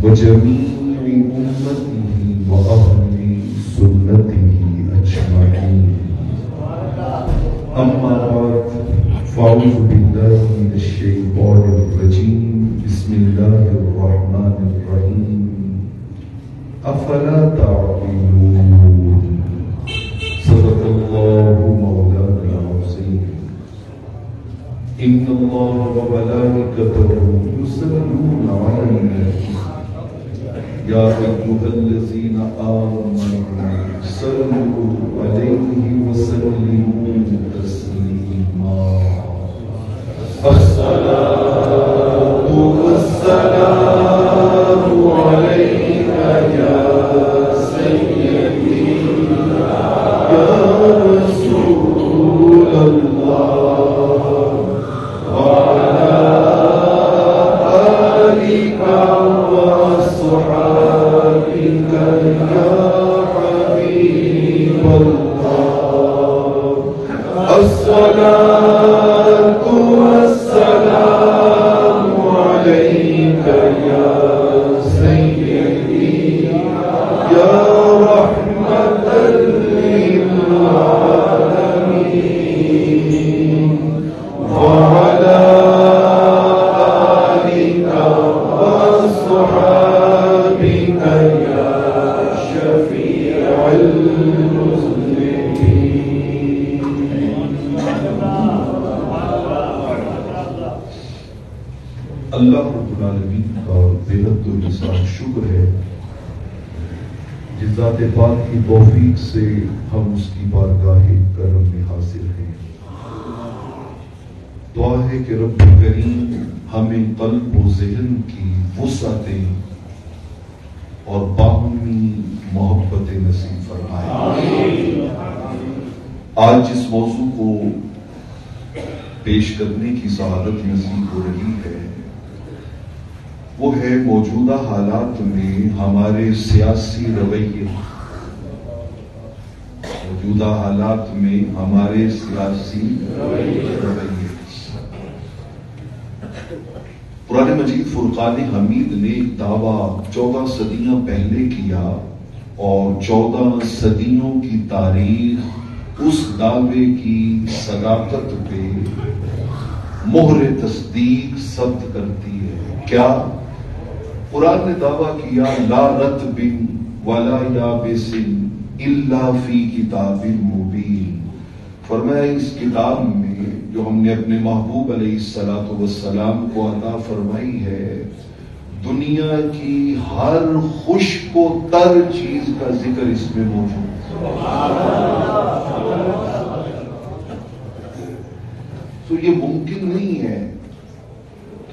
وجميع أمته وأهل سنته أجمعين. أما بعد فأعوذ بالله من الشيطان الرجيم. بسم الله الرحمن الرحيم. أفلا تعقلون. صدق الله مولانا العظيم. إن الله وملائكته يصلون على النبي يا أيها الذين آمنوا صلوا عليه وسلموا تسليما. الصلاة والسلام عليك يا سيدي يا رسول الله وعلى آلك وصحابك يا حبيب الله. الصلاة والسلام عليك يا سيدي يا رحمة للعالمين وعلى آلك وصحابك يا شفيع المذنبين. اللہ رب العالمین کا بے حد و نثار شکر ہے جس ذات پاک کی توفیق سے ہم اس کی بارگاہ کرم میں حاضر ہیں. دعا ہے کہ رب کریم ہمیں قلب و ذہن کی وسعتیں اور باہمی محبت نصیب فرمائے. آج جس موضوع کو پیش کرنے کی سعادت نصیب ہو رہی ہے وہ ہے موجودہ حالات میں ہمارے سیاسی رویے. موجودہ حالات میں ہمارے سیاسی رویے. قرآن مجید فرقان حمید نے ایک دعویٰ 14 صدیاں پہلے کیا اور 14 صدیوں کی تاریخ اس دعوے کی صداقت پہ مہر تصدیق ثبت کرتی ہے. کیا؟ قرآن نے دعویٰ کیا لا رطب ولا یابس الا فی کتاب مبین. فرمایا اس کتاب میں جو ہم نے اپنے محبوب علیہ السلام کو عطا فرمائی ہے دنیا کی ہر خشک و تر چیز کا ذکر اس میں موجود ہے. تو یہ ممکن نہیں ہے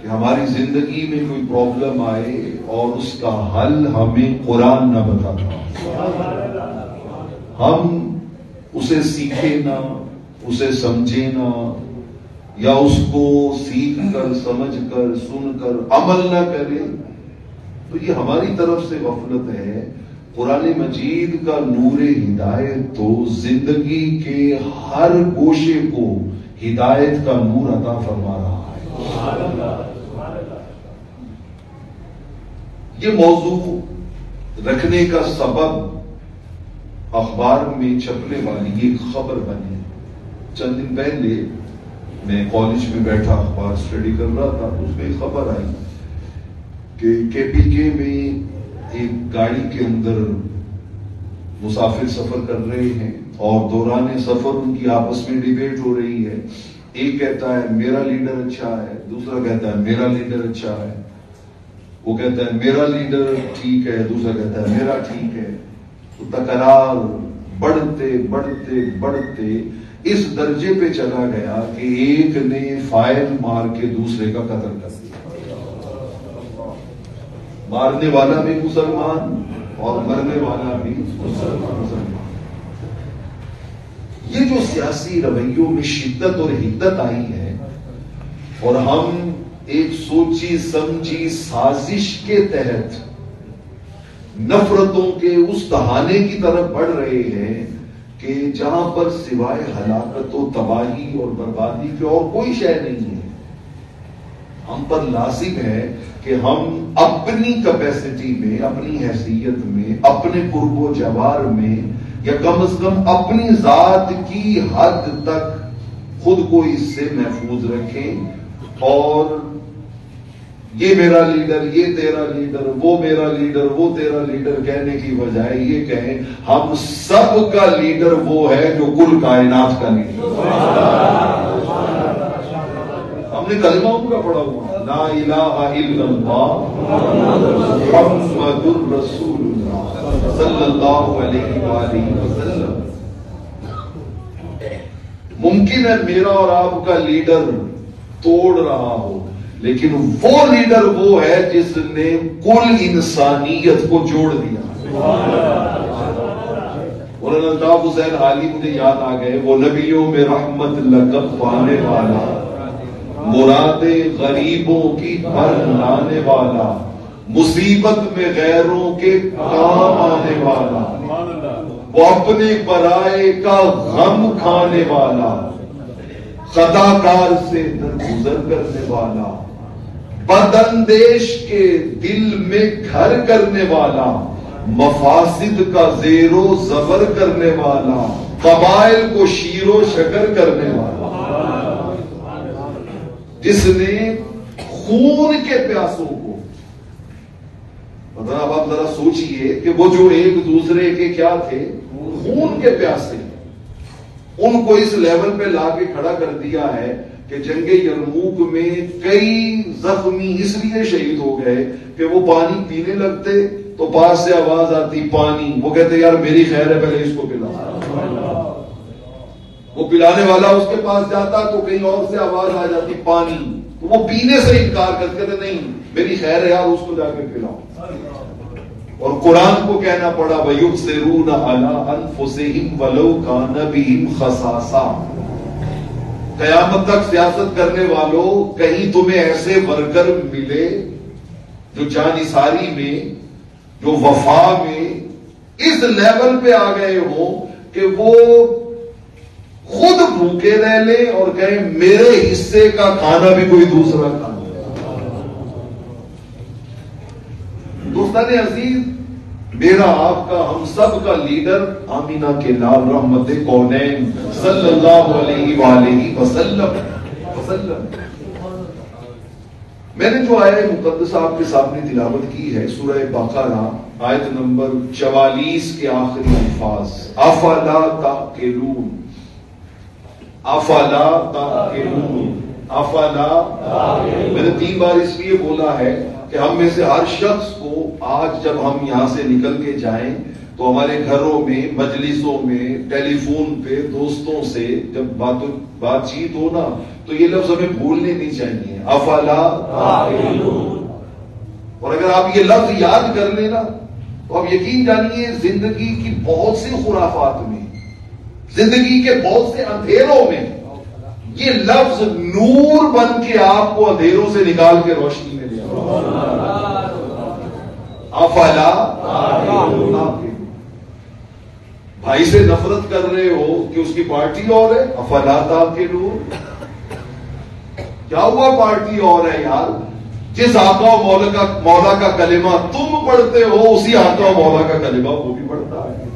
کہ ہماری زندگی میں کوئی پرابلم آئے اور اس کا حل ہمیں قرآن نہ بتاتا. ہم اسے سیکھے نہ، اسے سمجھے نہ، یا اس کو سیکھ کر سمجھ کر سن کر عمل نہ کرے تو یہ ہماری طرف سے غفلت ہے. قرآن مجید کا نور ہدایت تو زندگی کے ہر گوشے کو ہدایت کا نور عطا فرما رہا ہے. یہ موضوع رکھنے کا سبب اخبار میں چھپنے والی ایک خبر بنی. چند دن پہلے میں کالج میں بیٹھا اخبار اسٹڈی کر رہا تھا، اس میں خبر آئی کہ KPK میں ایک گاڑی کے اندر مسافر سفر کر رہے ہیں اور دوران سفر ان کی آپس میں ڈیبیٹ ہو رہی ہے. ایک کہتا ہے میرا لیڈر اچھا ہے، دوسرا کہتا ہے میرا لیڈر اچھا ہے. وہ کہتا ہے میرا لیڈر ٹھیک ہے، دوسرا کہتا ہے میرا ٹھیک ہے. تو تکرار بڑھتے بڑھتے بڑھتے اس درجے پہ چلا گیا کہ ایک نے فائر مار کے دوسرے کا قتل کر دیا. مارنے والا بھی مسلمان اور مرنے والا بھی مسلمان. یہ جو سیاسی رویوں میں شدت اور حدت آئی ہے اور ہم ایک سوچی سمجھی سازش کے تحت نفرتوں کے اس دہانے کی طرف بڑھ رہے ہیں کہ جہاں پر سوائے ہلاکت و تباہی اور بربادی کے اور کوئی شے نہیں ہے، ہم پر لازم ہے کہ ہم اپنی کیپیسٹی میں، اپنی حیثیت میں، اپنے قرب و جوار میں، یا کم از کم اپنی ذات کی حد تک خود کو اس سے محفوظ رکھیں، اور یہ میرا لیڈر، یہ تیرا لیڈر، وہ میرا لیڈر، وہ تیرا لیڈر کہنے کی بجائے یہ کہیں ہم سب کا لیڈر وہ ہے جو کل کائنات کا لیڈر۔ ہم نے کلمہ ان کا پڑھا ہوا، لا الہ الا اللہ محمد الرسول اللہ صلی اللہ علیہ وآلہ وسلم۔ ممکن ہے میرا اور آپ کا لیڈر توڑ رہا ہو، لیکن وہ لیڈر وہ ہے جس نے کل انسانیت کو جوڑ دیا۔ مولانا الطاف حسین علی مجھے یاد آ گئے، وہ نبیوں میں رحمت لقب پانے والا، مراد غریبوں کی پر لانے والا، مصیبت میں غیروں کے کام آنے والا، وہ اپنے برائے کا غم کھانے والا، خطاکار سے درگزر کرنے والا، بداندیش کے دل میں گھر کرنے والا، مفاسد کا زیر و زبر کرنے والا، قبائل کو شیر و شکر کرنے والا، جس نے خون کے پیاسوں کو، اب آپ ذرا سوچئے کہ وہ جو ایک دوسرے کے کیا تھے، خون کے پیاسے، ان کو اس لیول پہ لا کے کھڑا کر دیا ہے کہ جنگ یرموک میں کئی زخمی اس لیے شہید ہو گئے کہ وہ پانی پینے لگتے تو پاس سے آواز آتی پانی، وہ کہتے یار میری خیر ہے پہلے اس کو پلا، وہ پلانے والا اس کے پاس جاتا تو کہیں اور سے آواز آ جاتی پانی، تو وہ پینے سے انکار کرتے تھے نہیں میری خیر ہے یار اس کو جا کے پلاؤ، اور قرآن کو کہنا پڑا وَيُبْصِرُونَ عَلَىٰ أَنفُسِهِمْ وَلَوْ كَانَ بِهِمْ خَصَاصَةٌ۔ قیامت تک سیاست کرنے والوں کہیں تمہیں ایسے ورکر ملے جو جانثاری میں، جو وفا میں اس لیول پہ آ گئے ہوں کہ وہ خود بھوکے رہ لیں اور کہیں میرے حصے کا کھانا بھی کوئی دوسرا کھانا۔ دوستان عزیز، میرا آپ کا ہم سب کا لیڈر آمینہ کے لال رحمت کونین صلی اللہ علیہ وآلہ وسلم۔ میں نے جو آیت مقدسہ آپ کے سامنے تلاوت کی ہے سورہ بقرہ آیت نمبر 44 کے آخری الفاظ، افلا تعقلون، افلا تعقلون، افلا، میں نے 3 بار اس لیے بولا ہے کہ ہم میں سے ہر شخص کو آج جب ہم یہاں سے نکل کے جائیں تو ہمارے گھروں میں، مجلسوں میں، ٹیلی فون پہ دوستوں سے جب بات چیت ہو نا تو یہ لفظ ہمیں بھولنے نہیں چاہیے، افلا تعقلون۔ اور اگر آپ یہ لفظ یاد کر لینا تو آپ یقین جانیے زندگی کی بہت سی خرافات میں، زندگی کے بہت سے اندھیروں میں یہ لفظ نور بن کے آپ کو اندھیروں سے نکال کے روشنی میں لے آئے۔ افلا تعقلون۔ بھائی سے نفرت کر رہے ہو کہ اس کی پارٹی اور ہے، افلا تعقلون۔ کیا ہوا پارٹی اور ہے یار، جس آقا و مولا کا کلمہ تم پڑھتے ہو اسی آقا و مولا کا کلمہ وہ بھی پڑھتا ہے۔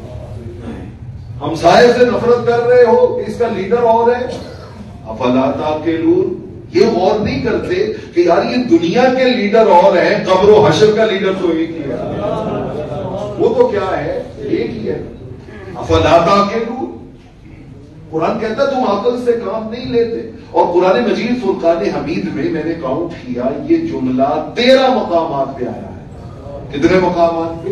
ہمسائے سے نفرت کر رہے ہو کہ اس کا لیڈر اور ہے، افلا تعقلون۔ یہ غور نہیں کرتے کہ یار یہ دنیا کے لیڈر اور ہیں، قبر و حشر کا لیڈر تو ایک ہی ہے، وہ تو کیا ہے، ایک ہی ہے۔ افلا تعقلون۔ قرآن کہتا ہے تم عقل سے کام نہیں لیتے، اور قرآن مجید فرقان حمید میں میں نے کاؤنٹ کیا یہ جملہ 13 مقامات پہ آیا ہے۔ کتنے مقامات پہ؟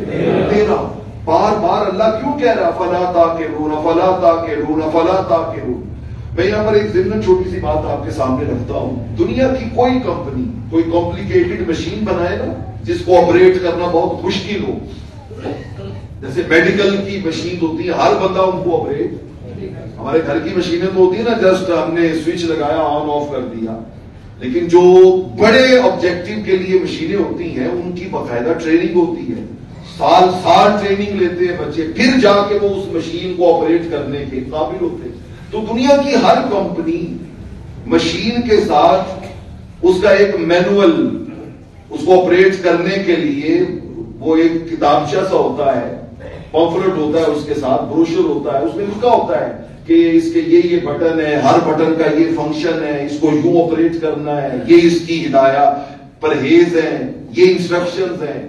13۔ بار بار اللہ کیوں کہہ رہا افلا تعقلون، افلا تعقلون، افلا تعقلون؟ میں یہاں پر ایک ضمن چھوٹی سی بات آپ کے سامنے رکھتا ہوں۔ دنیا کی کوئی کمپنی کوئی کمپلیکیٹڈ مشین بنائے نا جس کو آپریٹ کرنا بہت مشکل ہو، جیسے میڈیکل کی مشین ہوتی ہے ہر بندہ ان کو آپریٹ، ہمارے گھر کی مشینیں تو ہوتی ہے نا جسٹ ہم نے سوئچ لگایا آن آف کر دیا، لیکن جو بڑے آبجیکٹو کے لیے مشینیں ہوتی ہیں ان کی باقاعدہ ٹریننگ ہوتی ہے، سال سال ٹریننگ لیتے ہیں بچے، پھر جا کے وہ اس مشین کو آپریٹ کرنے کے قابل ہوتے ہیں۔ تو دنیا کی ہر کمپنی مشین کے ساتھ اس کا ایک مینول، اس کو آپریٹ کرنے کے لیے وہ ایک کتابچہ سا ہوتا ہے، پمفلٹ ہوتا ہے، اس کے ساتھ بروشر ہوتا ہے، اس میں لکھا ہوتا ہے کہ اس کے یہ بٹن ہے، ہر بٹن کا یہ فنکشن ہے، اس کو یوں آپریٹ کرنا ہے، یہ اس کی ہدایات پرہیز ہیں، یہ انسٹرکشنز ہیں،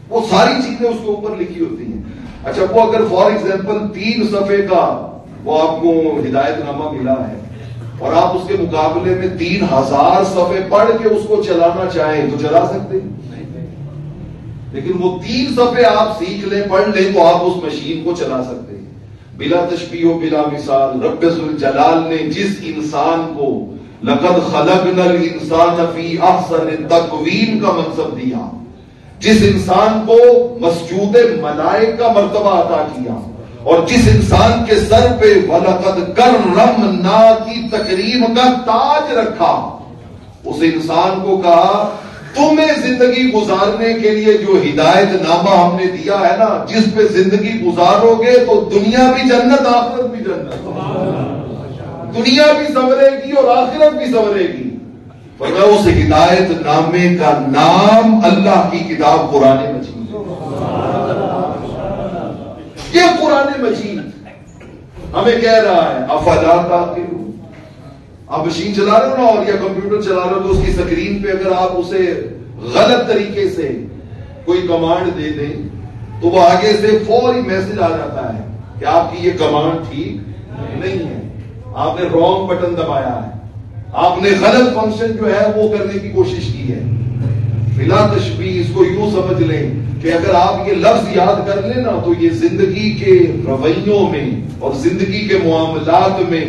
وہ ساری چیزیں اس کے اوپر لکھی ہوتی ہیں۔ اچھا وہ اگر فار ایگزامپل 3 صفحے کا وہ آپ کو ہدایت نامہ ملا ہے اور آپ اس کے مقابلے میں 3000 صفحے پڑھ کے اس کو چلانا چاہیں تو چلا سکتے ہیں، لیکن وہ 3 صفحے آپ سیکھ لیں، پڑھ لیں تو آپ اس مشین کو چلا سکتے ہیں بلا تشبیہ و بلا مثال۔ رب ذوالجلال نے جس انسان کو لقد خلقنا الانسان فی احسن تقویم کا منصب دیا، جس انسان کو مسجود ملائک کا مرتبہ عطا کیا، اور جس انسان کے سر پہ وَلَقَدْ كَرَّمْنَا کی تکریم کا تاج رکھا، اس انسان کو کہا تمہیں زندگی گزارنے کے لیے جو ہدایت نامہ ہم نے دیا ہے نا، جس پہ زندگی گزارو گے تو دنیا بھی جنت آخرت بھی جنت، دنیا بھی سنورے گی اور آخرت بھی سنورے گی۔ فرمایا اس ہدایت نامے کا نام اللہ کی کتاب قرآن مجید، یہ قرآن مجید ہمیں کہہ رہا ہے افلا تعقلون۔ آپ مشین چلا رہے ہو نا اور یا کمپیوٹر چلا رہے ہو تو اس کی سکرین پہ اگر آپ اسے غلط طریقے سے کوئی کمانڈ دے دیں تو وہ آگے سے فوری میسج آ جاتا ہے کہ آپ کی یہ کمانڈ ٹھیک نہیں ہے، آپ نے رانگ بٹن دبایا ہے، آپ نے غلط فنکشن جو ہے وہ کرنے کی کوشش کی ہے۔ بلا تشبیہ اس کو یوں سمجھ لیں کہ اگر آپ یہ لفظ یاد کر لیں نا تو یہ زندگی کے رویوں میں اور زندگی کے معاملات میں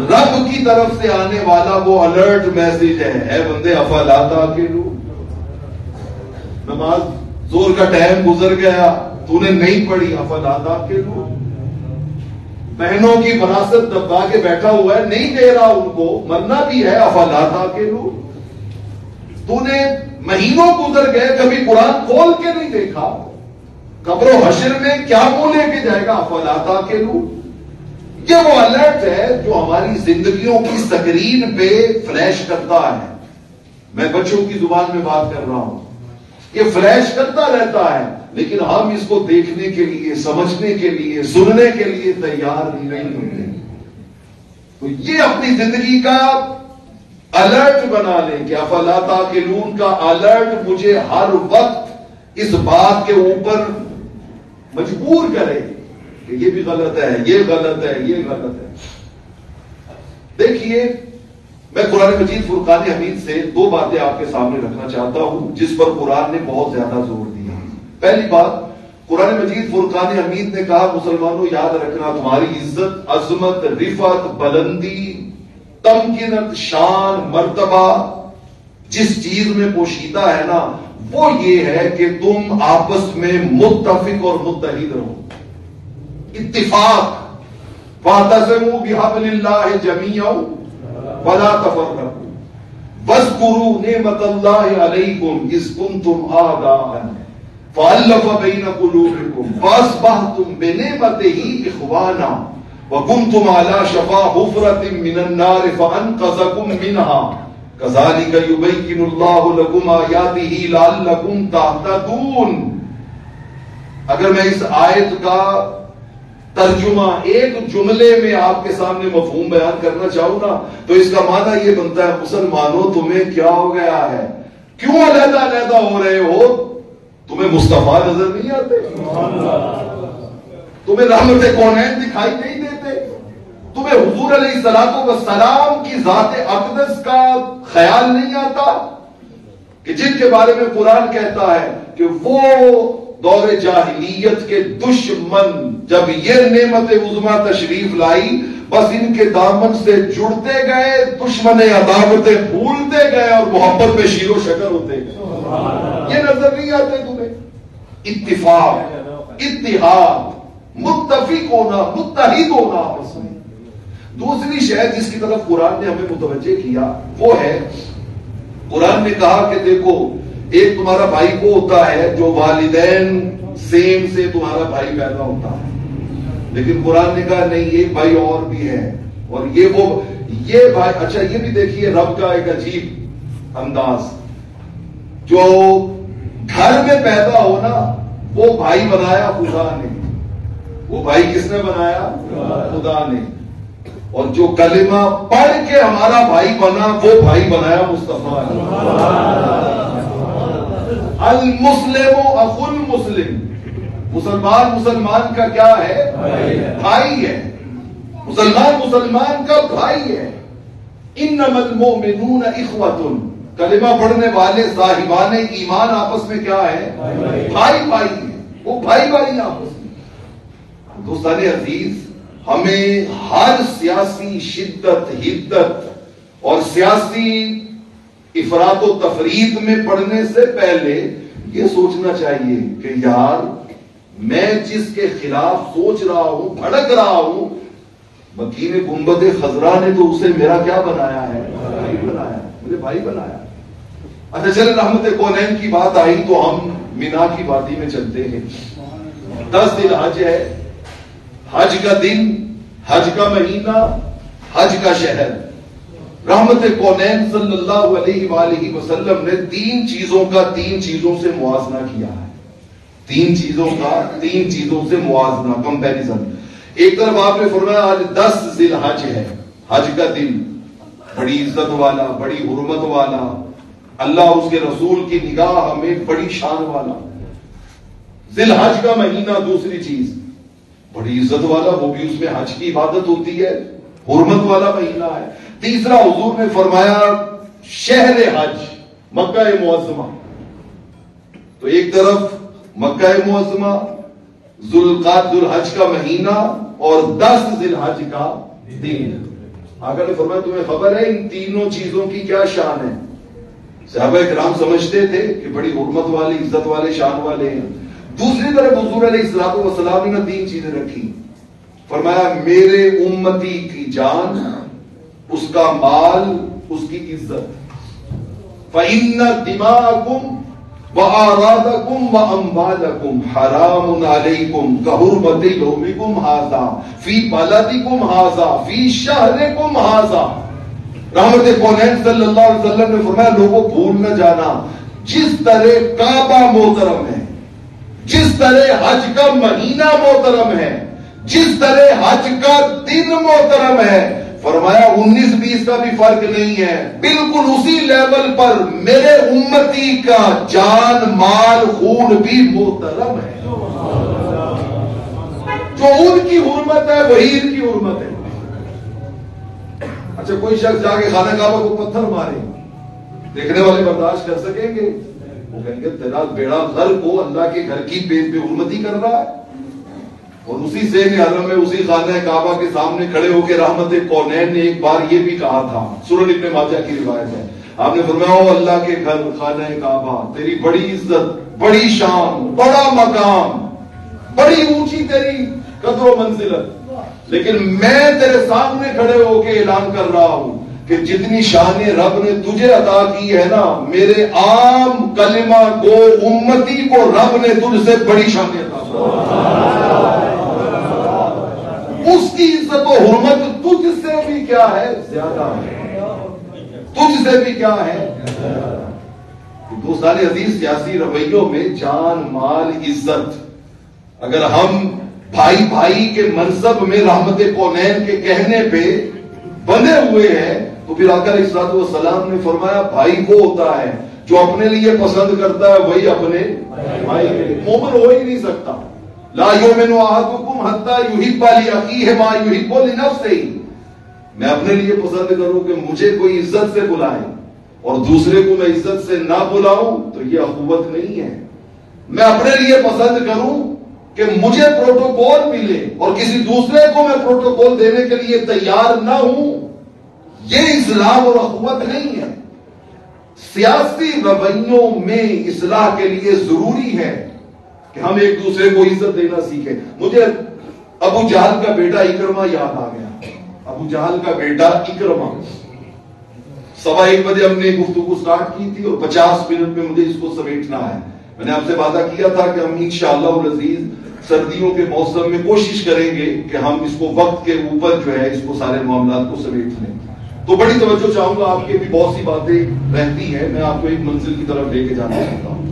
رب کی طرف سے آنے والا وہ الرٹ میسج ہے، اے بندے افلا تعقلون۔ نماز زور کا ٹائم گزر گیا تو نے نہیں پڑھی، افلا تعقلون۔ بہنوں کی وراثت دبا کے بیٹھا ہوا ہے، نہیں دے رہا ان کو، مرنا بھی ہے، افلا تعقلون۔ تو نے مہینوں گزر گئے کبھی قرآن کھول کے نہیں دیکھا، قبر و حشر میں کیا منہ لے کے جائے گا، افلا تعقلون۔ یہ وہ الرٹ ہے جو ہماری زندگیوں کی سکرین پہ فلیش کرتا ہے۔ میں بچوں کی زبان میں بات کر رہا ہوں، یہ فلیش کرتا رہتا ہے لیکن ہم اس کو دیکھنے کے لیے، سمجھنے کے لیے، سننے کے لیے تیار نہیں ہوتے۔ تو یہ اپنی زندگی کا الرٹ بنا لیں کہ افلا تعقلون کا الرٹ مجھے ہر وقت اس بات کے اوپر مجبور کرے کہ یہ بھی غلط ہے، یہ غلط ہے، یہ غلط ہے۔ دیکھیے میں قرآن مجید فرقان حمید سے 2 باتیں آپ کے سامنے رکھنا چاہتا ہوں جس پر قرآن نے بہت زیادہ زور دیا۔ پہلی بات، قرآن مجید فرقان حمید نے کہا مسلمانوں یاد رکھنا تمہاری عزت، عظمت، رفعت، بلندی، تمکنت، شان، مرتبہ جس چیز میں پوشیدہ ہے نا وہ یہ ہے کہ تم آپس میں متفق اور متحد رہو، اتفاق۔ فَاعْتَصِمُوا بِحَبْلِ اللَّهِ جَمِيعًا وَلَا تَفَرَّقُوا وَاذْكُرُوا نِعْمَتَ اللَّهِ عَلَيْكُمْ إِذْ كُنْتُمْ أَعْدَاءً فَأَلَّفَ بَيْنَ قُلُوبِكُمْ فَأَصْبَحْتُمْ بِنِعْمَتِهِ إِخْوَانًا وَكُنْتُمْ عَلَى شَفَا حُفْرَةٍ مِّنَ النَّارِ فَأَنْقَذَكُم مِّنْهَا كَذَلِكَ يُبَيِّنُ اللَّهُ لَكُمْ آيَاتِهِ لَعَلَّكُمْ تَهْتَدُونَ۔ اگر میں اس آیت کا ترجمہ ایک جملے میں آپ کے سامنے مفہوم بیان کرنا چاہوں نا تو اس کا معنی یہ بنتا ہے مسلمانوں تمہیں کیا ہو گیا ہے، کیوں علیحدہ علیحدہ ہو رہے ہو؟ تمہیں مصطفیٰ نظر نہیں آتے؟ تمہیں رحمت کونین دکھائی نہیں دیتے؟ تمہیں حضور علیہ الصلوۃ والسلام کی ذات اقدس کا خیال نہیں آتا کہ جن کے بارے میں قرآن کہتا ہے کہ وہ دور جاہلیت کے دشمن جب یہ نعمت عظمیٰ تشریف لائی بس ان کے دامن سے جڑتے گئے، دشمن عداوتیں بھولتے گئے اور محبت میں شیر و شکر ہوتے گئے۔ یہ نظر نہیں آتے تمہیں؟ اتفاق، اتحاد، متفق ہونا، متحد ہونا آپس میں۔ دوسری شے جس کی طرف قرآن نے ہمیں متوجہ کیا وہ ہے، قرآن نے کہا کہ دیکھو ایک تمہارا بھائی وہ ہوتا ہے جو والدین سیم سے تمہارا بھائی پیدا ہوتا ہے، لیکن قرآن نے کہا نہیں، ایک بھائی اور بھی ہے، اور یہ بھائی. اچھا یہ بھی دیکھیے رب کا ایک عجیب انداز، جو گھر میں پیدا ہونا وہ بھائی بنایا خدا نے. وہ بھائی کس نے بنایا؟ خدا نے. اور جو کلمہ پڑھ کے ہمارا بھائی بنا وہ بھائی بنایا مصطفیٰ نے. المسلم اخو المسلم، مسلمان کا کیا ہے؟ بھائی ہے. مسلمان کا بھائی ہے. انما المؤمنون اخوۃ، کلمہ پڑھنے والے صاحبان ایمان آپس میں کیا ہے؟ بھائی ہیں. وہ بھائی آپس میں. دوستان عزیز، ہمیں ہر سیاسی شدت حدت اور سیاسی افراط و تفریط میں پڑھنے سے پہلے یہ سوچنا چاہیے کہ یار میں جس کے خلاف سوچ رہا ہوں، بھڑک رہا ہوں، مکین گنبد خضرا نے تو اسے میرا کیا بنایا ہے؟ بھائی بنایا، مجھے بھائی بنایا. اچھا چلے رحمت کونین کی بات آئی تو ہم مینا کی وادی میں چلتے ہیں. 10 دن حج ہے، حج کا دن، حج کا مہینہ، حج کا شہر. رحمت کونین صلی اللہ علیہ وآلہ وسلم نے 3 چیزوں سے موازنہ کیا ہے. 3 چیزوں سے موازنہ، کمپیریزن. ایک طرف آپ نے فرمایا آج 10 ذی الحج ہے، حج کا دن، بڑی عزت والا، بڑی حرمت والا، اللہ اس کے رسول کی نگاہ میں بڑی شان والا. ذی الحج کا مہینہ دوسری چیز، بڑی عزت والا، وہ بھی اس میں حج کی عبادت ہوتی ہے، حرمت والا مہینہ ہے. تیسرا حضور نے فرمایا شہر حج، مکہ معظمہ. تو ایک طرف مکہ معظمہ، ذوالحج کا مہینہ اور 10 ذی الحج کا دن. آقا نے فرمایا تمہیں خبر ہے ان تینوں چیزوں کی کیا شان ہے؟ صحابہ کرام سمجھتے تھے کہ بڑی حرمت والے، عزت والے، شان والے ہیں. دوسری طرف حضور علیہ الصلوۃ والسلام نے 3 چیزیں رکھی. فرمایا میرے امتی کی جان، اس کا مال، اس کی عزت. فَإِنَّ دِمَاءَكُمْ وَأَعْرَاضَكُمْ وَأَمْوَالَكُمْ حَرَامٌ عَلَيْكُمْ كَحُرْمَتِ يَوْمِكُمْ هَذَا فِي بَلَدِكُمْ هَذَا فِي شَهْرِكُمْ هَذَا. رحمت کونین صلی اللہ علیہ وسلم نے فرمایا لوگوں بھول نہ جانا، جس طرح کعبہ محترم ہے، جس طرح حج کا مہینہ محترم ہے، جس طرح حج کا دن محترم ہے، فرمایا 19-20 کا بھی فرق نہیں ہے، بالکل اسی لیول پر میرے امتی کا جان، مال، خون بھی محترم ہے. جو ان کی حرمت ہے وہی ان کی حرمت ہے. اچھا کوئی شخص جا کے خانہ کعبہ کو پتھر مارے، دیکھنے والے برداشت کر سکیں گے؟ وہ کہیں گے تیرا بیڑا غرق ہو، اللہ کے گھر کی بے حرمتی کر رہا ہے. اور اسی سے حرم میں، اسی خانہ کعبہ کے سامنے کھڑے ہو کے رحمت کونین نے ایک بار یہ بھی کہا تھا، سنن ابن ماجہ کی روایت ہے. آپ نے فرمایا او اللہ کے گھر خانہ کعبہ، تیری بڑی عزت، بڑی شان، بڑا مقام، بڑی اونچی تیری قدر و منزلت، لیکن میں تیرے سامنے کھڑے ہو کے اعلان کر رہا ہوں کہ جتنی شان رب نے تجھے عطا کی ہے نا، میرے عام کلمہ گو امتی کو رب نے تجھ سے بڑی شان عطا کی. اس کی عزت و حرمت تجھ سے بھی کیا ہے؟ زیادہ ہے. تجھ سے بھی کیا ہے؟ دوستان عزیز، سیاسی رویوں میں جان، مال، عزت، اگر ہم بھائی کے منصب میں رحمت کونین کے کہنے پہ بندے ہوئے ہیں تو پھر آقا علیہ الصلوۃ والسلام نے فرمایا بھائی وہ ہوتا ہے جو اپنے لیے پسند کرتا ہے وہی اپنے بھائی کے لیے. مومن ہو ہی نہیں سکتا. لا یؤمن احدکم حتی یحب لاخیہ ما یحب لنفسہ. میں اپنے لیے پسند کروں کہ مجھے کوئی عزت سے بلائے اور دوسرے کو میں عزت سے نہ بلاؤں تو یہ اخوت نہیں ہے. میں اپنے لیے پسند کروں کہ مجھے پروٹوکول ملے اور کسی دوسرے کو میں پروٹوکول دینے کے لیے تیار نہ ہوں، یہ اسلام اور اخوت نہیں ہے. سیاسی رویوں میں اصلاح کے لیے ضروری ہے کہ ہم ایک دوسرے کو عزت دینا سیکھیں. مجھے ابو جہل کا بیٹا اکرمہ یاد آ گیا. ابو جہل کا بیٹا اکرمہ، 1:15 بجے ہم نے گفتگو سٹارٹ کی تھی اور 50 منٹ میں مجھے اس کو سمیٹنا ہے. میں نے آپ سے وعدہ کیا تھا کہ ہم انشاءاللہ العزیز سردیوں کے موسم میں کوشش کریں گے کہ ہم اس کو وقت کے اوپر جو ہے اس کو سارے معاملات کو سمیٹ لیں. تو بڑی توجہ چاہوں گا، آپ کی بھی بہت سی باتیں رہتی ہیں، میں آپ کو ایک منزل کی طرف لے کے جانا چاہتا ہوں.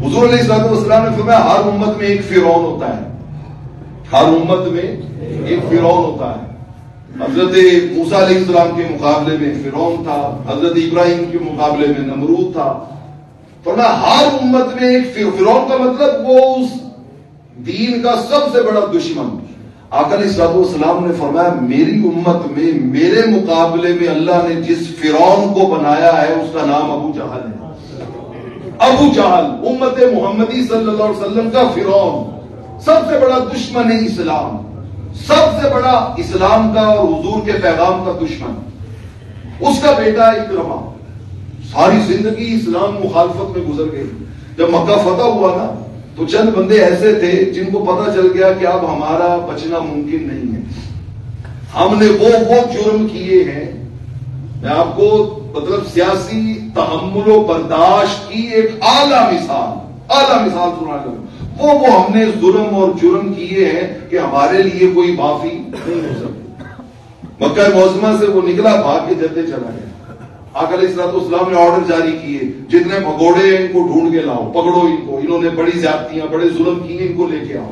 حضور علیہ الصلوۃ والسلام نے فرمایا ہر امت میں ایک فرعون ہوتا ہے، ہر امت میں ایک فرعون ہوتا ہے. حضرت موسیٰ علیہ السلام کے مقابلے میں فرعون تھا، حضرت ابراہیم کے مقابلے میں نمرود تھا. فرمایا ہر امت میں ایک فرعون کا مطلب وہ اس دین کا سب سے بڑا دشمن. آقا علیہ الصلوۃ والسلام نے فرمایا میری امت میں میرے مقابلے میں اللہ نے جس فرعون کو بنایا ہے اس کا نام ابو جہل ہے. ابو جہل امت محمدی صلی اللہ علیہ وسلم کا فرعون، سب سے بڑا دشمن ہے اسلام، سب سے بڑا اسلام کا اور حضور کے پیغام کا دشمن. اس کا بیٹا اکرمہ ساری زندگی اسلام مخالفت میں گزر گئی. جب مکہ فتح ہوا نا تو چند بندے ایسے تھے جن کو پتا چل گیا کہ اب ہمارا بچنا ممکن نہیں ہے. ہم نے وہ جرم کیے ہیں، میں آپ کو مطلب سیاسی تحمل و برداشت کی ایک اعلیٰ مثال سنا لوں. وہ ہم نے ظلم اور جرم کیے ہیں کہ ہمارے لیے کوئی معافی نہیں ہو سکتی. مکہ معظمہ سے وہ نکلا، بھاگ کے جدے چلا گیا. آقا علیہ الصلوۃ والسلام نے آرڈر جاری کیے جتنے بھگوڑے ہیں ان کو ڈھونڈ کے لاؤ، پکڑو ان کو، انہوں نے بڑی زیادتیاں بڑے ظلم کیے، ان کو لے کے آؤ.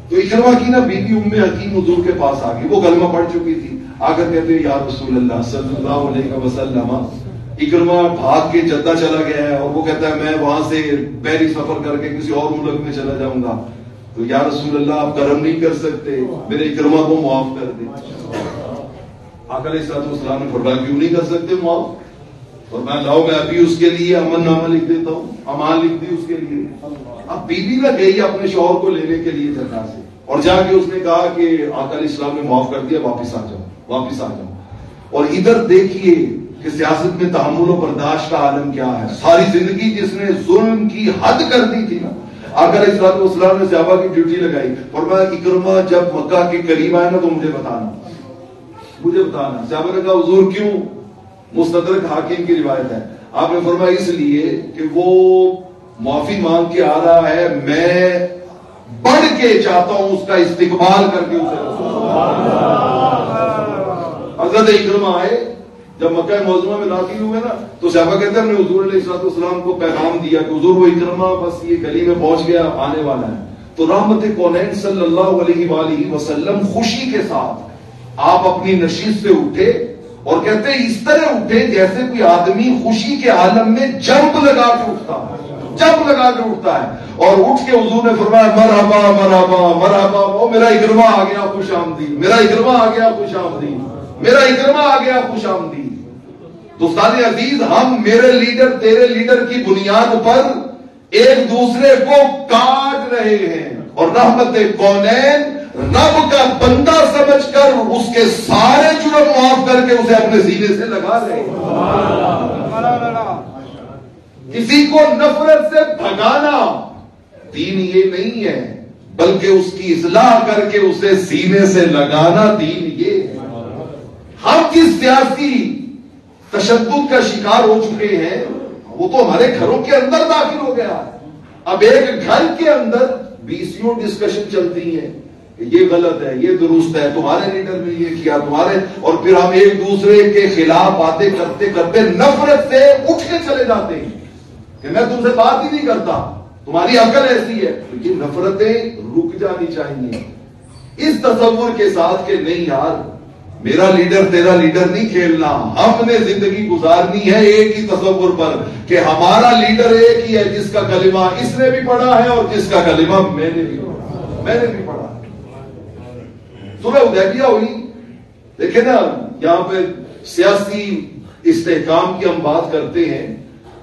تو اکرمہ کی نا بی بی ام حکیم حضور کے پاس آ گئی، وہ کلمہ پڑھ چکی تھی. آ کر کہتے ہیں یا رسول اللہ صلی اللہ علیہ وسلم. اکرمہ بھاگ کے جدہ چلا گیا ہے اور وہ کہتا ہے میں وہاں سے بحری سفر کر کے کسی اور ملک میں چلا جاؤں گا. تو یا رسول اللہ آپ کرم نہیں کر سکتے، میرے اکرمہ کو معاف کر دیں. آقا علیہ الصلوۃ والسلام نے فرمایا کیوں نہیں کر سکتے معاف؟ فرمایا لاؤ میں ابھی اس کے لیے امن نامہ لکھ دیتا ہوں. امان لکھ دی اس کے لیے. اب بیوی نہ گئی اپنے شوہر کو لینے کے لیے جنہ سے اور جا کے اس نے کہا کہ آقا علیہ السلام نے معاف کر دیا، واپس آ جاؤ. اور ادھر دیکھیے کہ سیاست میں تحمل و برداشت کا عالم کیا ہے. ساری زندگی جس نے ظلم کی حد کر دی تھی نا، آقا علیہ الصلوۃ والسلام نے صحابہ کی ڈیوٹی لگائی. فرمایا اکرمہ جب مکہ کے قریب آئے نا تو مجھے بتانا. صحابہ نے کہا حضور کیوں؟ مستدرک حاکم کی روایت ہے. آپ نے فرمایا اس لیے کہ وہ معافی مانگ کے آ رہا ہے، میں بڑھ کے چاہتا ہوں اس کا استقبال کر کے اسے. حضرت اکرمہ آئے، جب مکہ معظمہ میں داخل ہوئے نا تو صحابہ کہتے ہیں ہم نے حضور علیہ الصلوۃ والسلام کو پیغام دیا کہ حضور وہ اکرمہ بس یہ گلی میں پہنچ گیا، آنے والا ہے. تو رحمت کونین صلی اللہ علیہ وآلہ وسلم خوشی کے ساتھ آپ اپنی نشست سے اٹھے اور کہتے ہیں اس طرح اٹھے جیسے کوئی آدمی خوشی کے عالم میں جمپ لگا کے اٹھتا ہے. اور اٹھ کے حضور نے فرمایا مرحبا مرحبا مرحبا، او میرا اکرمہ آ گیا خوش آمدید، میرا اکرمہ آ گیا خوش آمدید، میرا اکرمہ آ گیا خوش آمدید. دوستان عزیز، ہم میرے لیڈر تیرے لیڈر کی بنیاد پر ایک دوسرے کو کاٹ رہے ہیں اور رحمت کونین رب کا بندہ سمجھ کر اس کے سارے جرم معاف کر کے اسے اپنے سینے سے لگا رہے ہیں. کسی کو نفرت سے بھگانا دین یہ نہیں ہے، بلکہ اس کی اصلاح کر کے اسے سینے سے لگانا دین یہ ہے. ہم جس سیاسی تشدد کا شکار ہو چکے ہیں وہ تو ہمارے گھروں کے اندر داخل ہو گیا. اب ایک گھر کے اندر 20 ڈسکشن چلتی ہیں، یہ غلط ہے، یہ درست ہے، تمہارے لیڈر نے یہ کیا، تمہارے، اور پھر ہم ایک دوسرے کے خلاف باتیں کرتے کرتے نفرت سے اٹھ کے چلے جاتے ہیں کہ میں تم سے بات ہی نہیں کرتا، تمہاری عقل ایسی ہے. یہ نفرتیں رک جانی چاہیے اس تصور کے ساتھ کہ نہیں یار میرا لیڈر تیرا لیڈر نہیں کھیلنا، ہم نے زندگی گزارنی ہے ایک ہی تصور پر کہ ہمارا لیڈر ایک ہی ہے جس کا کلمہ اس نے بھی پڑھا ہے اور جس کا کلمہ میں نے بھی پڑھا. صلح حدیبیہ ہوئی، دیکھیں نا یہاں پہ سیاسی استحکام کی ہم بات کرتے ہیں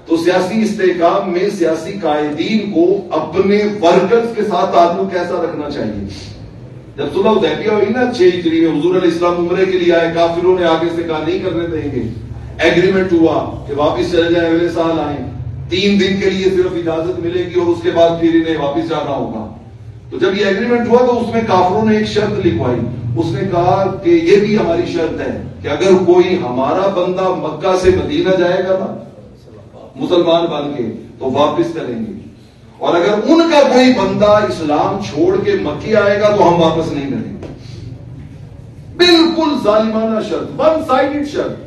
تو سیاسی استحکام میں سیاسی قائدین کو اپنے ورکرز کے ساتھ تعلق کیسا رکھنا چاہیے. جب صلح حدیبیہ ہوئی نا 6 ہجری میں، حضور علیہ السلام عمرے کے لیے آئے، کافروں نے آگے سے کہا نہیں کرنے دیں گے. ایگریمنٹ ہوا کہ واپس چلے جائیں، اگلے سال آئیں، 3 دن کے لیے صرف اجازت ملے گی اور اس کے بعد پھر انہیں واپس جانا ہوگا. تو جب یہ ایگریمنٹ ہوا تو اس میں کافروں نے ایک شرط لکھوائی. اس نے کہا کہ یہ بھی ہماری شرط ہے کہ اگر کوئی ہمارا بندہ مکہ سے مدینہ جائے گا نا مسلمان بن کے تو واپس کریں گے. اور اگر ان کا کوئی بندہ اسلام چھوڑ کے مکی آئے گا تو ہم واپس نہیں کریں گے. بالکل ظالمانہ شرط، ون سائیڈڈ شرط.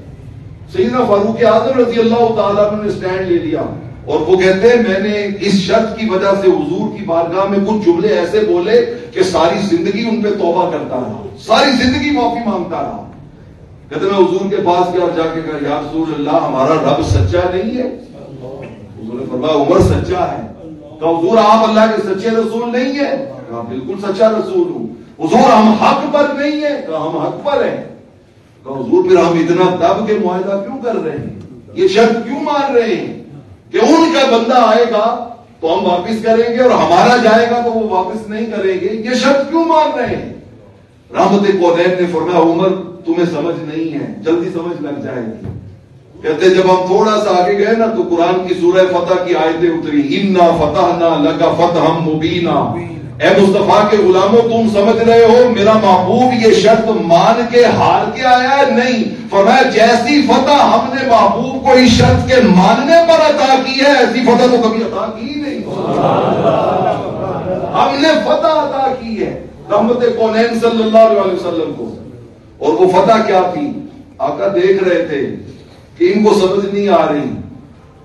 سیدنا فاروق اعظم رضی اللہ تعالیٰ عنہ نے اسٹینڈ لے لیا اور وہ کہتے ہیں میں نے اس شرط کی وجہ سے حضور کی بارگاہ میں کچھ جملے ایسے بولے کہ ساری زندگی ان پہ توبہ کرتا رہا، ساری زندگی معافی مانگتا رہا. کہتے میں حضور کے پاس گیا اور جا کے کہا یا رسول اللہ ہمارا رب سچا نہیں ہے؟ حضور نے فرمایا عمر سچا ہے. کہا حضور آپ اللہ کے سچے رسول نہیں ہیں؟ کہا بالکل سچا رسول ہوں. حضور ہم حق پر نہیں ہیں؟ کہا ہم حق پر ہیں. کہا حضور پھر ہم اتنا دب کے معاہدہ کیوں کر رہے ہیں، یہ شرط کیوں مان رہے ہیں کہ ان کا بندہ آئے گا تو ہم واپس کریں گے اور ہمارا جائے گا تو وہ واپس نہیں کریں گے، یہ شرط کیوں مان رہے ہیں؟ رحمت کونین نے فرمایا عمر تمہیں سمجھ نہیں ہے، جلدی سمجھ لگ جائے گی. کہتے جب ہم تھوڑا سا آگے گئے نا تو قرآن کی سورہ فتح کی آیتیں اتری. انا فتحنا لک فتحا مبینا. اے مصطفیٰ کے غلاموں تم سمجھ رہے ہو میرا محبوب یہ شرط مان کے ہار کے آیا ہے؟ نہیں. فرمایا جیسی فتح ہم نے محبوب کو اس شرط کے ماننے پر عطا کی ہے ایسی فتح تو کبھی عطا کی ہی نہیں. ہم نے فتح عطا کی ہے رحمت کونین صلی اللہ علیہ وسلم کو. اور وہ فتح کیا تھی؟ آقا دیکھ رہے تھے کہ ان کو سمجھ نہیں آ رہی،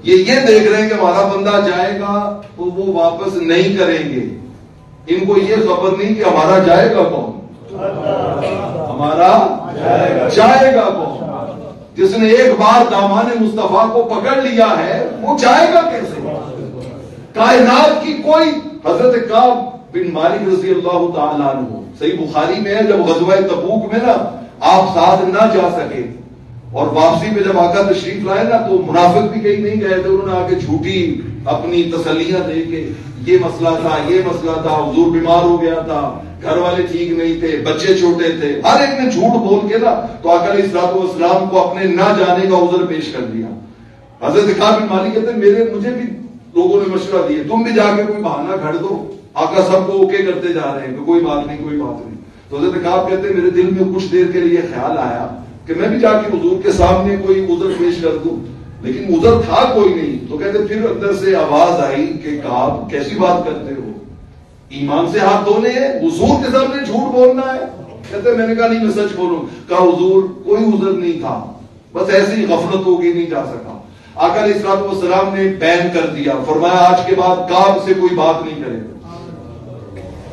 یہ دیکھ رہے ہیں کہ ہمارا بندہ جائے گا تو وہ واپس نہیں کریں گے. ان کو یہ خبر نہیں کہ ہمارا جائے گا کون، ہمارا جائے گا کون. جس نے ایک بار دامان مصطفیٰ کو پکڑ لیا ہے وہ جائے گا کیسے؟ کائنات کی کوئی حضرت کعب بن مالک رضی اللہ تعالیٰ عنہ صحیح بخاری میں ہے جب غزوہ تبوک میں نا آپ ساتھ نہ جا سکے اور واپسی پہ جب آقا تشریف لائے نا تو منافق بھی کہیں نہیں گئے تھے، انہوں نے آگے جھوٹی اپنی تسلیاں دے کے یہ مسئلہ تھا یہ مسئلہ تھا، حضور بیمار ہو گیا تھا، گھر والے ٹھیک نہیں تھے، بچے چھوٹے تھے، ہر ایک نے جھوٹ بول کے نا تو آقا علیہ الصلوۃ والسلام کو اپنے نہ جانے کا عذر پیش کر دیا. حضرت کعب بن مالک کہتے ہیں مجھے بھی لوگوں نے مشورہ دیا تم بھی جا کے کوئی بہانہ گھڑ دو. آقا سب کو اوکے کرتے جا رہے ہیں کہ کوئی بات نہیں کوئی بات نہیں. تو حضرت کعب کہتے ہیں میرے دل میں کچھ دیر کے لیے خیال آیا کہ میں بھی جا کے حضور کے سامنے کوئی عذر پیش کر دوں، لیکن عذر تھا کوئی نہیں. تو کہتے پھر اندر سے آواز آئی کہ کعب کیسی بات کرتے ہو، ایمان سے ہاتھ دھونے ہیں، حضور کے سامنے جھوٹ بولنا ہے؟ کہتے میں نے کہا نہیں میں سچ بولوں. کہا حضور کوئی عذر نہیں تھا، بس ایسی غفلت ہوگی نہیں جا سکا. آقا علیہ الصلوۃ والسلام نے بین کر دیا، فرمایا آج کے بعد کعب سے کوئی بات نہیں کرے گا،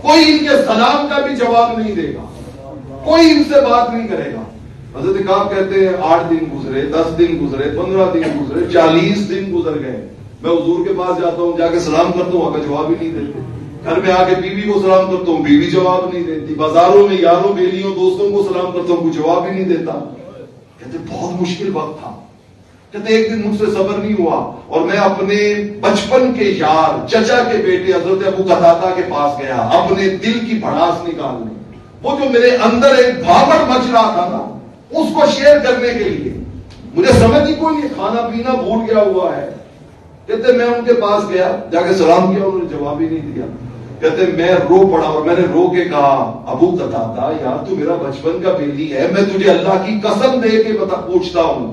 کوئی ان کے سلام کا بھی جواب نہیں دے گا، کوئی ان سے بات نہیں کرے گا. حضرت کعب کہتے ہیں 8 دن گزرے، 10 دن گزرے، 15 دن گزرے، 40 دن گزر گئے. میں حضور کے پاس جاتا ہوں، جا کے سلام کرتا ہوں، آقا جواب ہی نہیں دیتے. گھر میں آ کے بیوی کو سلام کرتا ہوں، بیوی جواب نہیں دیتی. بازاروں میں یاروں بیلیوں دوستوں کو سلام کرتا ہوں، کوئی جواب ہی نہیں دیتا. کہتے بہت مشکل وقت تھا. کہتے ایک دن مجھ سے صبر نہیں ہوا اور میں اپنے بچپن کے یار چچا کے بیٹے حضرت ابو قتادہ کے پاس گیا اپنے دل کی بھڑاس نکالنے. وہ جو میرے اندر ایک بھاگڑ مچ رہا تھا نا اس کو شیئر کرنے کے لیے. مجھے سمجھ ہی کوئی نہیں، کھانا پینا بھول گیا ہوا ہے. کہتے میں ان کے پاس گیا، جا کے سلام کیا، انہوں نے جواب ہی نہیں دیا. کہتے میں رو پڑا اور میں نے رو کے کہا ابو قتادہ یار تو میرا بچپن کا بیلی ہے، میں تجھے اللہ کی قسم دے کے پوچھتا ہوں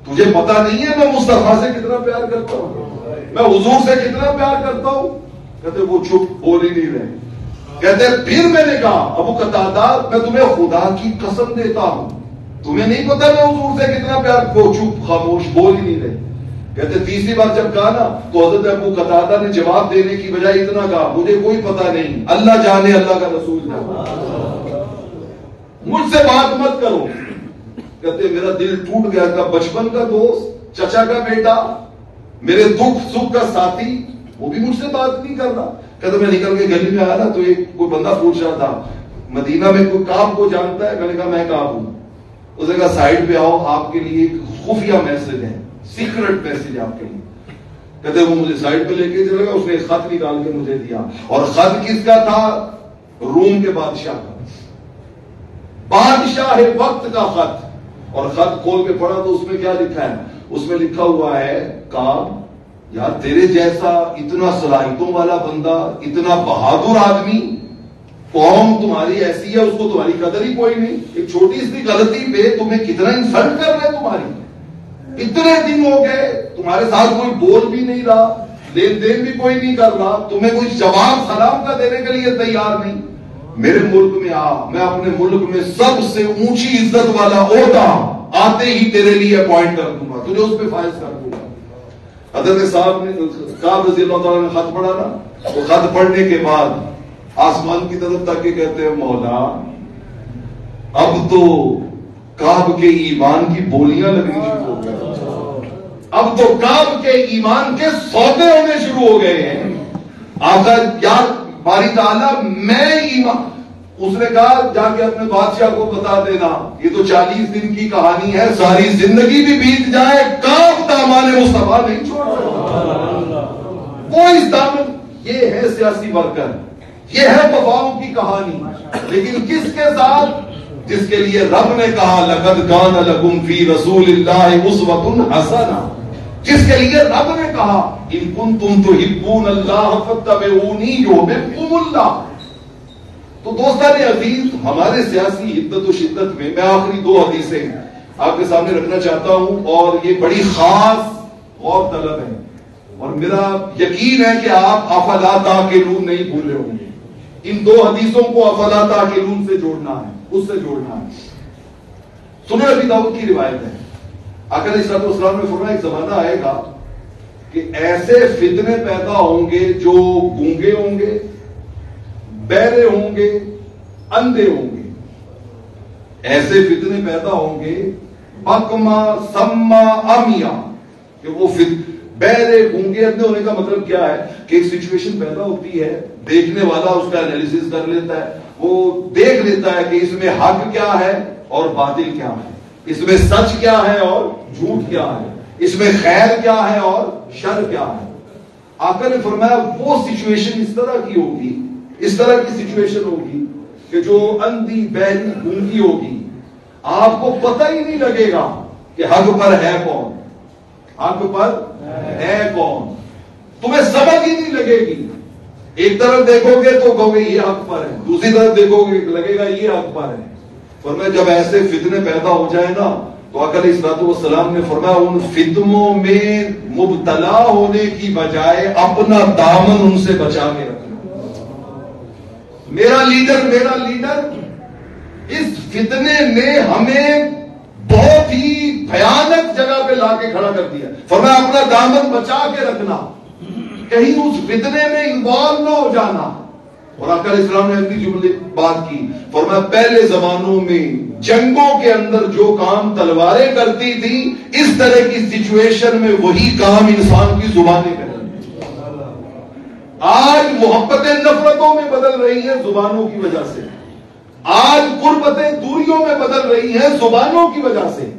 تجھے پتا نہیں ہے میں مصطفیٰ سے کتنا پیار کرتا ہوں، میں حضور سے کتنا پیار کرتا ہوں. کہتے وہ چپ بول ہی نہیں رہے. کہتے پھر میں نے کہا ابو قتادہ میں تمہیں خدا کی قسم دیتا ہوں تمہیں نہیں پتا میں حضور سے کتنا پیار، کو چپ خاموش بول ہی نہیں رہے. کہتے تیسری بار جب کہا نا تو حضرت ابو قتادہ نے جواب دینے کی بجائے اتنا کہا مجھے کوئی پتا نہیں، اللہ جانے اللہ کا رسول جانے، مجھ سے بات مت کرو. کہتے میرا دل ٹوٹ گیا تھا، بچپن کا دوست چچا کا بیٹا میرے دکھ سکھ کا ساتھی وہ بھی مجھ سے بات نہیں کر رہا. کہتے میں نکل کے گلی میں آیا نا تو ایک کوئی بندہ پوچھ رہا تھا مدینہ میں کوئی کعب کو جانتا ہے؟ میں نے کہا میں کعب ہوں. اس نے کہا سائڈ پہ آؤ آپ کے لیے ایک خفیہ میسج ہے، سیکرٹ میسج آپ کے لیے. کہتے وہ مجھے سائڈ پہ لے کے چلے گا، اس نے ایک خط نکال کے مجھے دیا اور خط کس کا تھا؟ روم کے بادشاہ کا، بادشاہ وقت کا خط. اور خط کھول کے پڑھا تو اس میں کیا لکھا ہے؟ اس میں لکھا ہوا ہے کعب یار تیرے جیسا اتنا صلاحیتوں والا بندہ، اتنا بہادر آدمی، قوم تمہاری ایسی ہے اس کو تمہاری قدر ہی کوئی نہیں. ایک چھوٹی سی غلطی پہ تمہیں کتنا انسلٹ کر رہے تمہاری. اتنے دن ہو گئے تمہارے ساتھ کوئی بول بھی نہیں رہا لین دین بھی کوئی نہیں کر رہا, تمہیں کوئی جواب سلام کا دینے کے لیے تیار نہیں, میرے ملک میں آ, میں اپنے ملک میں سب سے اونچی عزت والا عہدہ آتے ہی تیرے لیے اپوائنٹ کر دوں گا, تجھے اس پہ فائز کر دوں گا. حضرت صاحب نے کعب رضی اللہ تعالیٰ نے خط پڑھا نا, وہ خط پڑھنے کے بعد آسمان کی طرف تک کے کہتے ہیں مولا اب تو کعب کے ایمان کی بولیاں لگنی شروع ہو گئی, اب تو کعب کے ایمان کے سودے ہونے شروع ہو گئے ہیں. آقا یار باری تعالیٰ میں ایمان, اس نے کہا جا کے اپنے بادشاہ کو بتا دینا یہ تو 40 دن کی کہانی ہے, ساری زندگی بھی بیت جائے کعب دامان مصطفیٰ نہیں چھوڑ سکتا. وہ اس دامن, یہ ہے سیاسی برکت, یہ ہے وفاؤں کی کہانی, لیکن کس کے ساتھ؟ جس کے لیے رب نے کہا لقد کان لکم فی رسول اللہ اسوۃ حسنہ, جس کے لیے رب نے کہا ان کنتم تحبون اللہ فاتبعونی یحببکم اللہ. تو دوستان عزیز, ہمارے سیاسی حدت و شدت میں میں آخری 2 حدیثیں آپ کے سامنے رکھنا چاہتا ہوں, اور یہ بڑی خاص غور طلب ہے, اور میرا یقین ہے کہ آپ افلا تعقلون نہیں بھولے ہوں گے. ان 2 حدیثوں کو افلا تعقلون سے جوڑنا ہے, اس سے جوڑنا ہے. سنن ابی داؤد کی روایت ہے, آقا علیہ الصلوۃ والسلام نے فرمایا ایک زمانہ آئے گا کہ ایسے فتنے پیدا ہوں گے جو گونگے ہوں گے, بہرے ہوں گے, اندھے ہوں گے. ایسے فتنے پیدا ہوں گے بکما سما امیا, کہ وہ بہرے گونگے اندھے ہونے کا مطلب کیا ہے کہ ایک سچویشن پیدا ہوتی ہے, دیکھنے والا اس کا انالیسس کر لیتا ہے, وہ دیکھ لیتا ہے کہ اس میں حق کیا ہے اور باطل کیا ہے, اس میں سچ کیا ہے اور جھوٹ کیا ہے, اس میں خیر کیا ہے اور شر کیا ہے. آقا نے فرمایا وہ سچویشن اس طرح کی ہوگی, اس طرح کی سچویشن ہوگی کہ جو اندھی بہری گونگی ہوگی, آپ کو پتہ ہی نہیں لگے گا کہ حق پر ہے کون, حق پر ہے کون, تمہیں سمجھ ہی نہیں لگے گی. ایک طرف دیکھو گے تو کہو گے یہ حق پر ہے, دوسری طرف دیکھو گے لگے گا یہ حق پر ہے. فرمایا جب ایسے فتنے پیدا ہو جائے نا, تو آقا علیہ الصلوۃ والسلام نے فرمایا ان فتنوں میں مبتلا ہونے کی بجائے اپنا دامن ان سے بچا کے رکھنا. میرا لیڈر اس فتنے نے ہمیں بہت ہی بھیانک جگہ پہ لا کے کھڑا کر دیا. فرمایا اپنا دامن بچا کے رکھنا, کہیں اس فتنے میں انوالو نہ ہو جانا. اور آقا علیہ السلام نے اپنی جملے بات کی, فرمایا پہلے زمانوں میں جنگوں کے اندر جو کام تلواریں کرتی تھی, اس طرح کی سچویشن میں وہی کام انسان کی زبانیں کریں. آج محبتیں نفرتوں میں بدل رہی ہیں زبانوں کی وجہ سے, آج قربتیں دوریوں میں بدل رہی ہیں زبانوں کی وجہ سے.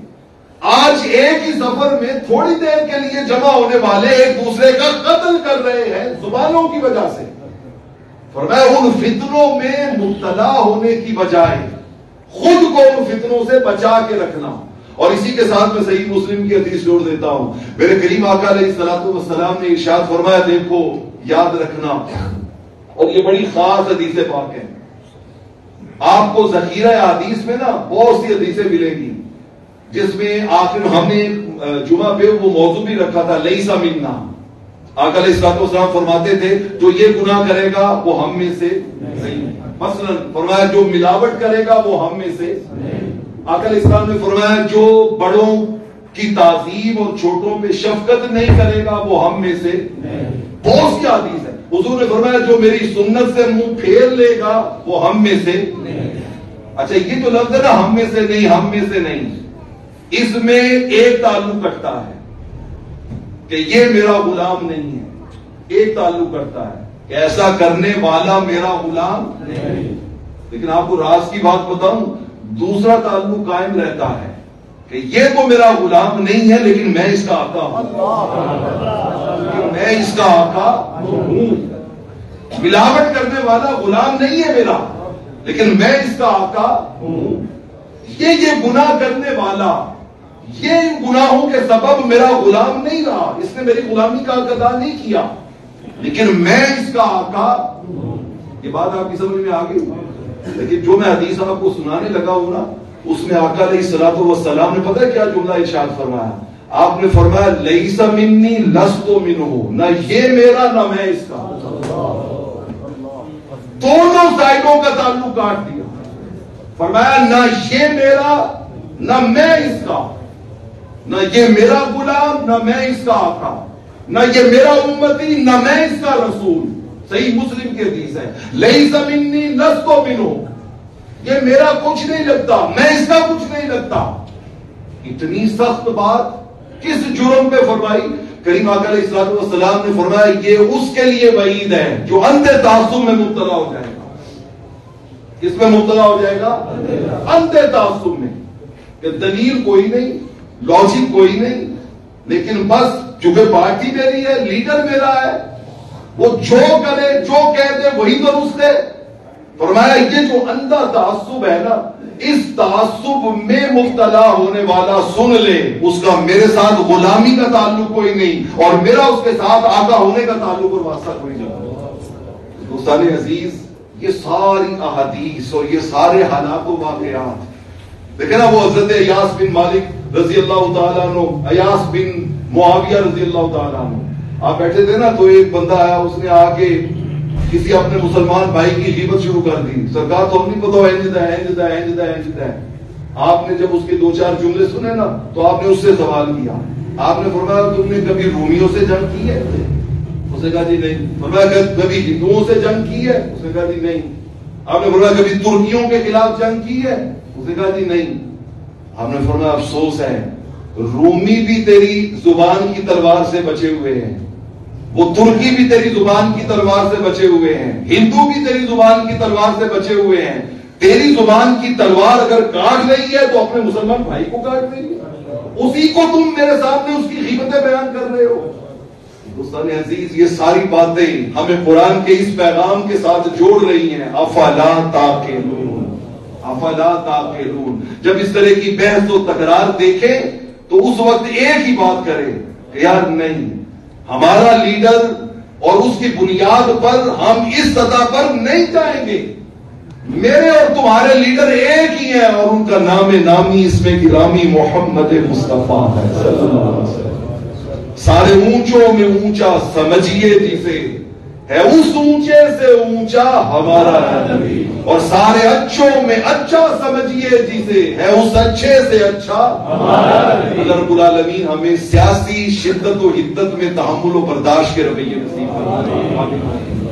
آج ایک ہی سفر میں تھوڑی دیر کے لیے جمع ہونے والے ایک دوسرے کا قتل کر رہے ہیں زبانوں کی وجہ سے. فرمایا ان فتنوں میں مبتلا ہونے کی بجائے خود کو ان فتنوں سے بچا کے رکھنا. اور اسی کے ساتھ میں صحیح مسلم کی حدیث جوڑ دیتا ہوں. میرے کریم آقا علیہ الصلوۃ والسلام نے ارشاد فرمایا, دیکھو یاد رکھنا, اور یہ بڑی خاص حدیث پاک ہے, آپ کو ذخیرہ حدیث میں نا بہت سی حدیثیں ملیں گی, جس میں آخر ہم نے جمعہ پہ وہ موضوع بھی رکھا تھا لیسا منا. آقا علیہ الصلوۃ والسلام فرماتے تھے جو یہ گناہ کرے گا وہ ہم میں سے نہیں. مثلا فرمایا جو ملاوٹ کرے گا وہ ہم میں سے. آقا علیہ السلام نے فرمایا جو بڑوں کی تعظیم اور چھوٹوں پہ شفقت نہیں کرے گا وہ ہم میں سے. بہت سی حدیث ہے. حضور نے فرمایا جو میری سنت سے منہ پھیر لے گا وہ ہم میں سے. اچھا یہ تو لفظ ہے نا ہم میں سے نہیں, ہم میں سے نہیں, اس میں ایک تعلق رکھتا ہے کہ یہ میرا غلام نہیں ہے. ایک تعلق کرتا ہے کہ ایسا کرنے والا میرا غلام نہیں. لیکن آپ کو راز کی بات بتاؤں, دوسرا تعلق قائم رہتا ہے کہ یہ تو میرا غلام نہیں ہے لیکن میں اس کا آقا ہوں, میں اس کا آقا ہوں. ملاوٹ کرنے والا غلام نہیں ہے میرا لیکن میں اس کا آقا ہوں. یہ گناہ کرنے والا یہ گناہوں کے سبب میرا غلام نہیں رہا, اس نے میری غلامی کا حق ادا نہیں کیا, لیکن میں اس کا آقا. یہ بات آپ کی سمجھ میں آ گئی. لیکن جو میں حدیث آپ کو سنانے لگا ہوں نا, اس میں آقا علیہ الصلوۃ والسلام نے پتہ ہے کیا جملہ ارشاد فرمایا؟ آپ نے فرمایا لیس منی لست منہ، نہ یہ میرا نہ میں اس کا. دونوں سائڈوں کا تعلق کاٹ دیا. فرمایا نہ یہ میرا نہ میں اس کا، نہ یہ میرا غلام نہ میں اس کا آقا، نہ یہ میرا امتی نہ میں اس کا رسول. صحیح مسلم کی حدیث ہے لیس منی لست منہ، یہ میرا کچھ نہیں لگتا، میں اس کا کچھ نہیں لگتا. اتنی سخت بات کس جرم پہ فرمائی؟ کریم آقا علیہ الصلوۃ والسلام نے فرمایا یہ اس کے لیے وعید ہے جو اندھے تعصب میں مبتلا ہو جائے گا. کس میں مبتلا ہو جائے گا؟ اندھے تعصب میں، کہ دلیل کوئی نہیں، لاجک کوئی نہیں، لیکن بس چونکہ پارٹی میری ہے، لیڈر میرا ہے، وہ جو کرے جو کہہ دے وہی درست ہے. فرمایا یہ جو اندھا تعصب ہے نا، اس تعصب میں مبتلا ہونے والا سن لے اس کا میرے ساتھ غلامی کا تعلق کوئی نہیں، اور میرا اس کے ساتھ آقا ہونے کا تعلق اور واسطہ کوئی نہیں. دوستان عزیز، یہ ساری احادیث اور یہ سارے حالات و واقعات دیکھیں نا، وہ حضرت ایاس بن مالک رضی اللہ تعالیٰ عنہ، ایاس بن معاویہ رضی اللہ تعالیٰ عنہ، آپ بیٹھے تھے نا، تو ایک بندہ آیا، اس نے آ کے کسی اپنے مسلمان بھائی کی غیبت شروع کر دی. سرکار تو نہیں پتا ہے. آپ نے جب اس کے دو چار جملے سنے نا تو آپ نے اس سے سوال کیا. آپ نے فرمایا تم نے کبھی رومیوں سے جنگ کی ہے؟ اس نے کہا جی نہیں. فرمایا کبھی ہندوؤں سے جنگ کی ہے؟ اس نے کہا جی نہیں. آپ نے فرمایا کبھی ترکیوں کے خلاف جنگ کی ہے؟ اس نے کہا جی نہیں. آپ نے فرمایا افسوس ہے، رومی بھی تیری زبان کی تلوار سے بچے ہوئے ہیں، وہ ترکی بھی تیری زبان کی تلوار سے بچے ہوئے ہیں، ہندو بھی تیری زبان کی تلوار سے بچے ہوئے ہیں. تیری زبان کی تلوار اگر کاٹ رہی ہے تو اپنے مسلمان بھائی کو کاٹ رہی ہے، اسی کو تم میرے سامنے اس کی غیبتیں بیان کر رہے ہو. دوستان عزیز، یہ ساری باتیں ہمیں قرآن کے اس پیغام کے ساتھ جوڑ رہی ہیں. افلا تعقلون، افلا تعقلون. جب اس طرح کی بحث و تکرار دیکھیں تو اس وقت ایک ہی بات کرے کہ یار نہیں، ہمارا لیڈر اور اس کی بنیاد پر ہم اس سطح پر نہیں جائیں گے. میرے اور تمہارے لیڈر ایک ہی ہیں، اور ان کا نام نامی اس میں گرامی محمد مصطفیٰ ہے صلی اللہ علیہ وسلم. سارے اونچوں میں اونچا سمجھیے جسے، ہے اس اونچے سے اونچا ہمارا نبی، اور سارے اچھوں میں اچھا سمجھیے جسے، ہے اس اچھے سے اچھا ہمارا نبی. اللہ رب العالمین ہمیں سیاسی شدت و حدت میں تحمل و برداشت کے رویے نصیب فرمائے.